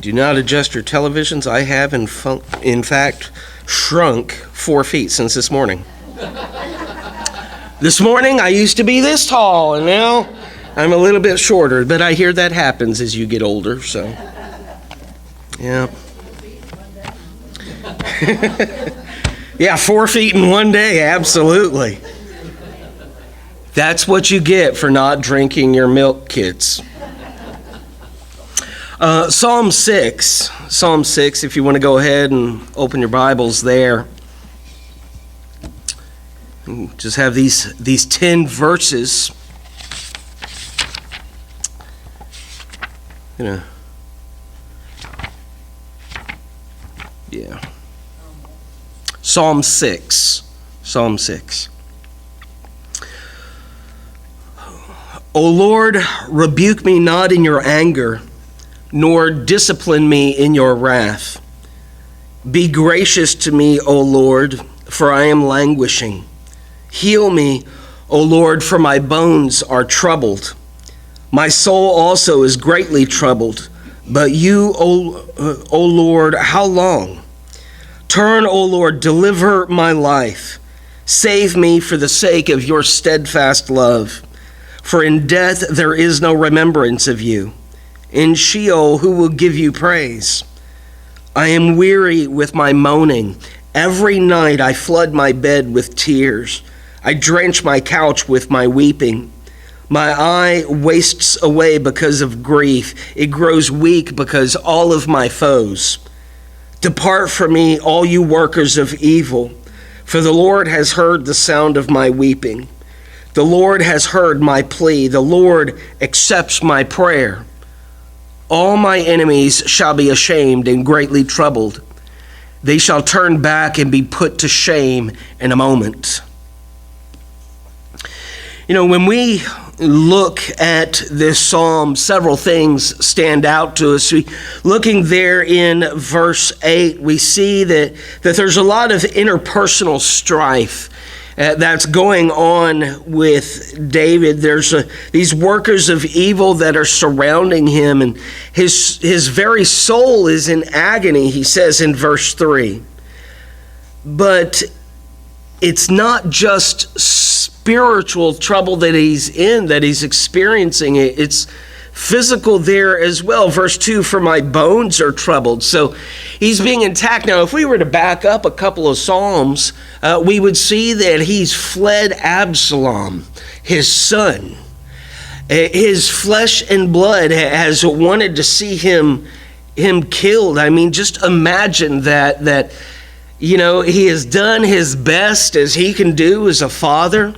Do not adjust your televisions. I have, in fact, shrunk 4 feet since this morning. This morning, I used to be this tall, and now I'm a little bit shorter. But I hear that happens as you get older, so yeah. Yeah, 4 feet in one day, absolutely. That's what you get for not drinking your milk, kids. Psalm 6, if you want to go ahead and open your Bibles there. Just have these 10 verses. Yeah. Psalm 6. O Lord, rebuke me not in your anger, nor discipline me in your wrath. Be gracious to me, O Lord, for I am languishing. Heal me, O Lord, for my bones are troubled. My soul also is greatly troubled. But you, O Lord, how long? Turn, O Lord, deliver my life. Save me for the sake of your steadfast love. For in death there is no remembrance of you. In Sheol, who will give you praise? I am weary with my moaning. Every night I flood my bed with tears. I drench my couch with my weeping. My eye wastes away because of grief. It grows weak because all of my foes. Depart from me, all you workers of evil, for the Lord has heard the sound of my weeping. The Lord has heard my plea. The Lord accepts my prayer. All my enemies shall be ashamed and greatly troubled. They shall turn back and be put to shame in a moment. When we look at this psalm, several things stand out to us. Looking there in verse 8, we see that there's a lot of interpersonal strife that's going on with David. There's these workers of evil that are surrounding him, and his very soul is in agony, he says in verse 3. But it's not just spiritual trouble that he's experiencing. It's physical there as well. Verse 2, for my bones are troubled. So he's being attacked. Now, if we were to back up a couple of Psalms, we would see that he's fled Absalom, his son. His flesh and blood has wanted to see him killed. I mean, just imagine that he has done his best as he can do as a father,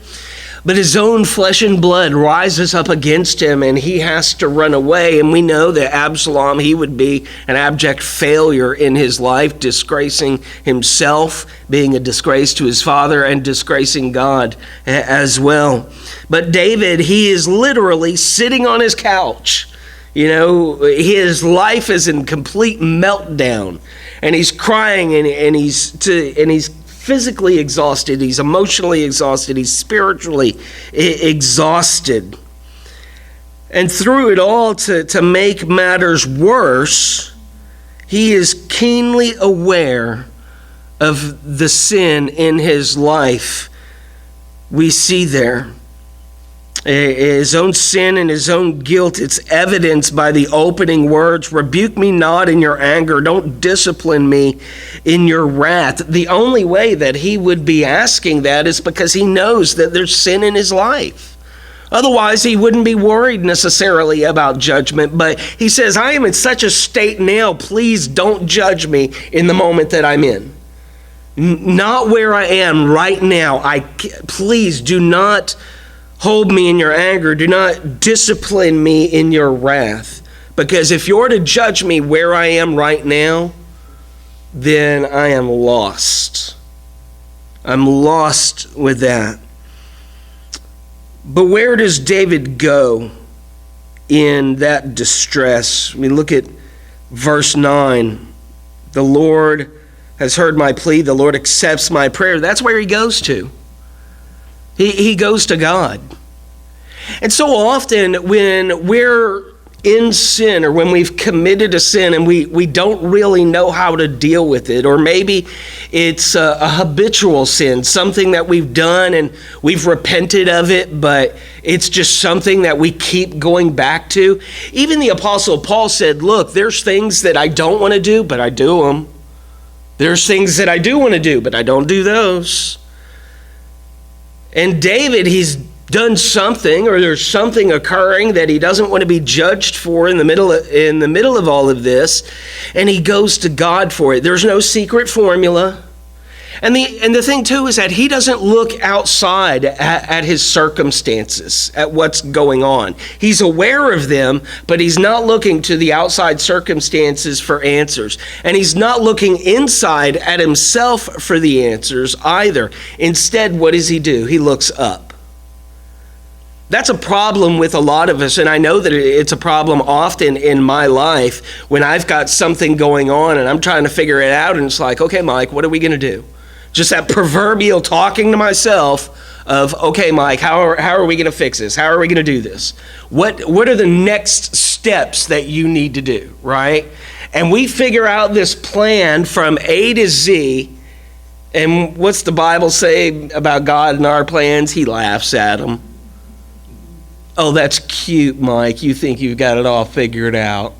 but his own flesh and blood rises up against him and he has to run away. And we know that Absalom, he would be an abject failure in his life, disgracing himself, being a disgrace to his father, and disgracing God as well. But David, he is literally sitting on his couch. His life is in complete meltdown. And he's crying and he's physically exhausted, he's emotionally exhausted, he's spiritually exhausted. And through it all, to make matters worse, he is keenly aware of the sin in his life. We see there his own sin and his own guilt. It's evidenced by the opening words, rebuke me not in your anger, don't discipline me in your wrath. The only way that he would be asking that is because he knows that there's sin in his life. Otherwise, he wouldn't be worried necessarily about judgment. But he says, I am in such a state now, please don't judge me in the moment that I'm in. Not where I am right now. Please do not hold me in your anger. Do not discipline me in your wrath. Because if you're to judge me where I am right now, then I am lost. I'm lost with that. But where does David go in that distress? We look at verse 9. The Lord has heard my plea. The Lord accepts my prayer. That's where he goes to. He goes to God. And so often when we're in sin, or when we've committed a sin and we don't really know how to deal with it, or maybe it's a habitual sin, something that we've done and we've repented of it, but it's just something that we keep going back to. Even the Apostle Paul said, look, there's things that I don't want to do, but I do them. There's things that I do want to do, but I don't do those. And David, he's done something, or there's something occurring that he doesn't want to be judged for in the middle of all of this, and he goes to God for it. There's no secret formula. And the thing too is that he doesn't look outside at his circumstances, at what's going on. He's aware of them, but he's not looking to the outside circumstances for answers. And he's not looking inside at himself for the answers either. Instead, what does he do? He looks up. That's a problem with a lot of us, and I know that it's a problem often in my life when I've got something going on and I'm trying to figure it out, and it's like, okay, Mike, what are we going to do? Just that proverbial talking to myself of, okay, Mike, how are we going to fix this? How are we going to do this? What are the next steps that you need to do, right? And we figure out this plan from A to Z, and what's the Bible say about God and our plans? He laughs at them. Oh, that's cute, Mike. You think you've got it all figured out.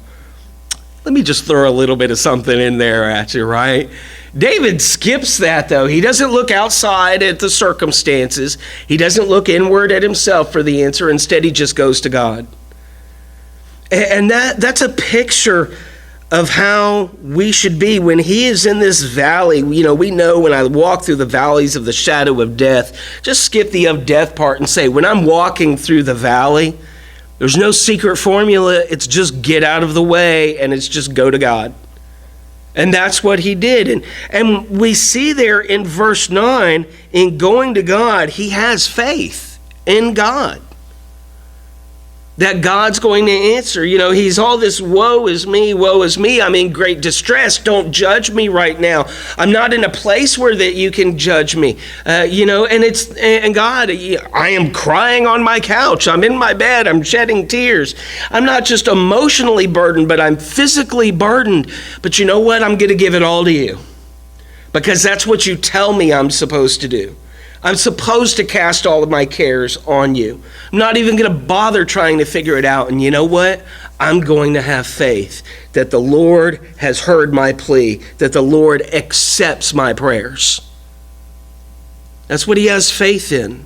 Let me just throw a little bit of something in there at you, right? David skips that, though. He doesn't look outside at the circumstances. He doesn't look inward at himself for the answer. Instead, he just goes to God. And that's a picture of how we should be when he is in this valley. You know, we know when I walk through the valleys of the shadow of death, just skip the of death part and say, when I'm walking through the valley, there's no secret formula. It's just get out of the way, and it's just go to God. And that's what he did. And we see there in verse 9, in going to God, he has faith in God, that God's going to answer. You know, he's all this, woe is me, I'm in great distress, don't judge me right now. I'm not in a place where that you can judge me. And God, I am crying on my couch, I'm in my bed, I'm shedding tears. I'm not just emotionally burdened, but I'm physically burdened. But you know what? I'm going to give it all to you, because that's what you tell me I'm supposed to do. I'm supposed to cast all of my cares on you. I'm not even going to bother trying to figure it out. And you know what? I'm going to have faith that the Lord has heard my plea, that the Lord accepts my prayers. That's what he has faith in.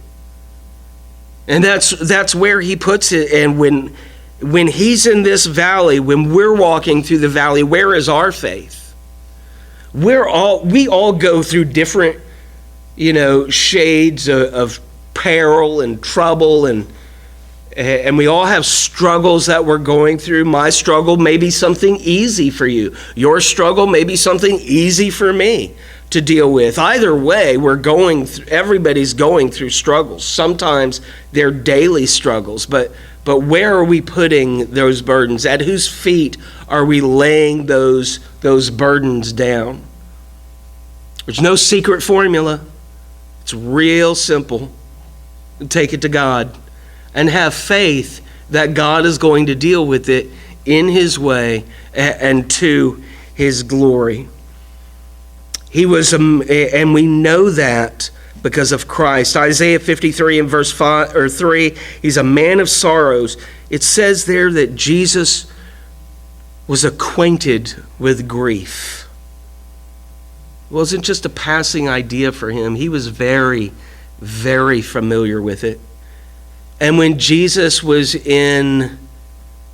And that's where he puts it. And when he's in this valley, when we're walking through the valley, where is our faith? We all go through different shades of peril and trouble, and we all have struggles that we're going through. My struggle may be something easy for you. Your struggle may be something easy for me to deal with. Either way, everybody's going through struggles. Sometimes they're daily struggles, but where are we putting those burdens? At whose feet are we laying those burdens down? There's no secret formula. It's real simple. Take it to God and have faith that God is going to deal with it in his way and to his glory. He was, and we know that because of Christ. Isaiah 53 and verse 3, he's a man of sorrows. It says there that Jesus was acquainted with grief. It wasn't just a passing idea for him. He was very, very familiar with it. And when Jesus was in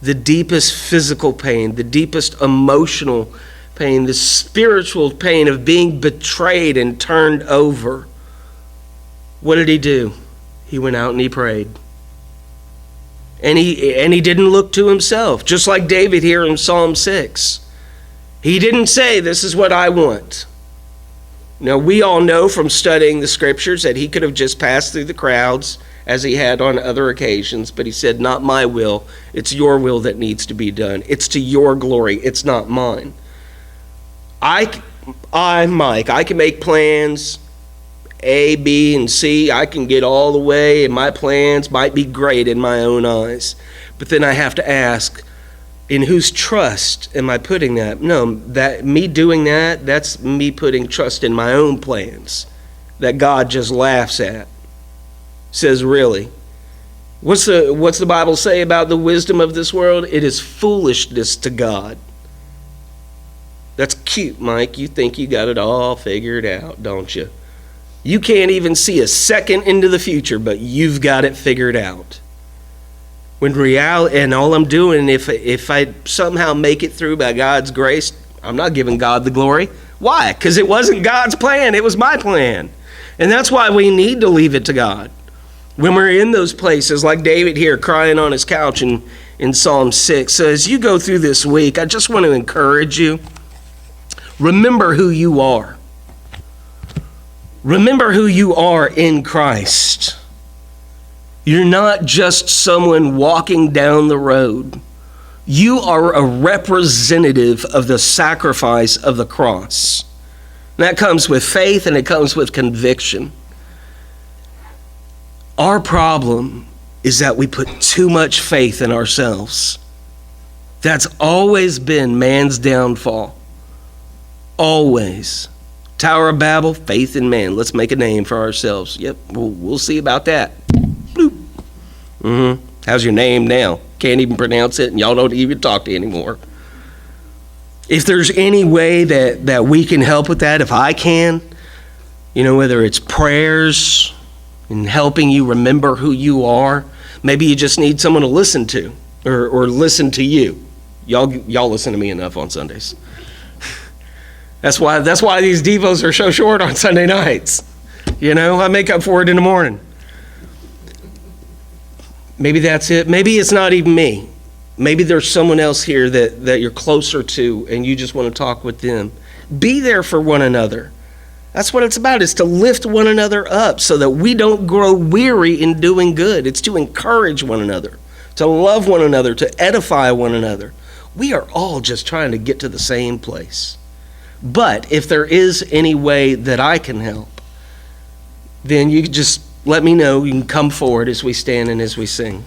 the deepest physical pain, the deepest emotional pain, the spiritual pain of being betrayed and turned over, what did he do? He went out and he prayed. And he didn't look to himself, just like David here in Psalm 6. He didn't say, this is what I want. Now, we all know from studying the scriptures that he could have just passed through the crowds as he had on other occasions, but he said, not my will, it's your will that needs to be done. It's to your glory, it's not mine. Mike, I can make plans, A, B, and C. I can get all the way, and my plans might be great in my own eyes. But then I have to ask, In whose trust am I putting that? No, that me doing that, that's me putting trust in my own plans that God just laughs at. Says, really? What's the Bible say about the wisdom of this world? It is foolishness to God. That's cute, Mike. You think you got it all figured out, don't you? You can't even see a second into the future, but you've got it figured out. When reality, and all I'm doing, if I somehow make it through by God's grace, I'm not giving God the glory. Why? Because it wasn't God's plan, it was my plan. And that's why we need to leave it to God. When we're in those places, like David here crying on his couch in Psalm 6. So as you go through this week, I just want to encourage you. Remember who you are. Remember who you are in Christ. You're not just someone walking down the road. You are a representative of the sacrifice of the cross. And that comes with faith and it comes with conviction. Our problem is that we put too much faith in ourselves. That's always been man's downfall. Always. Tower of Babel, faith in man. Let's make a name for ourselves. Yep, we'll see about that. Bloop. How's your name now? Can't even pronounce it, and y'all don't even talk to anymore. If there's any way that we can help with that, if I can, whether it's prayers and helping you remember who you are, maybe you just need someone to listen to or listen to you. Y'all listen to me enough on Sundays. That's why these devos are so short on Sunday nights. I make up for it in the morning. Maybe that's it. Maybe it's not even me. Maybe there's someone else here that you're closer to and you just want to talk with them. Be there for one another. That's what it's about, is to lift one another up so that we don't grow weary in doing good. It's to encourage one another, to love one another, to edify one another. We are all just trying to get to the same place. But if there is any way that I can help, then you just let me know. You can come forward as we stand and as we sing.